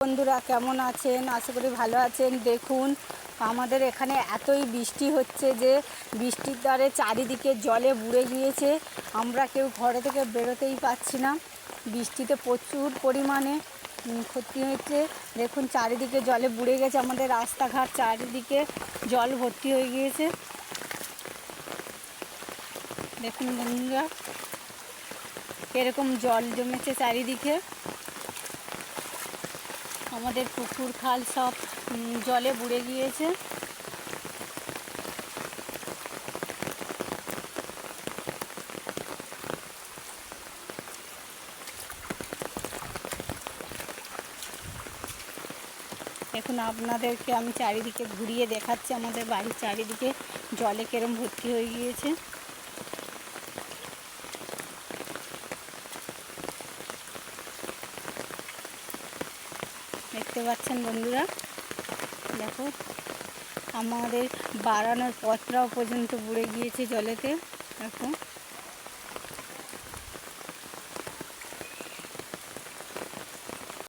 বন্ধুরা কেমন আছেন? আশা করি ভালো আছেন। দেখুন আমাদের এখানে এতই বৃষ্টি হচ্ছে যে বৃষ্টির দ্বারে চারিদিকে জলে বুড়ে গিয়েছে। আমরা কেউ ঘরে থেকে বেরোতেই পারছি না। বৃষ্টিতে প্রচুর পরিমাণে ক্ষতি হচ্ছে। দেখুন চারিদিকে জলে বুড়ে গেছে, আমাদের রাস্তাঘাট চারিদিকে জল ভর্তি হয়ে গিয়েছে। দেখুন বন্ধুরা এরকম জল জমেছে চারিদিকে। আমাদের পুকুর খাল সব জলে বুড়ে গিয়েছে। এখন আপনাদেরকে আমি চারিদিকে ঘুরিয়ে দেখাচ্ছি আমাদের বাড়ির চারিদিকে জলে কেরম ভর্তি হয়ে গিয়েছে। দেখতে পাচ্ছেন বন্ধুরা, দেখো আমাদের বাড়ানোর পথটাও পর্যন্ত বুড়ে গিয়েছে জলেতে। দেখো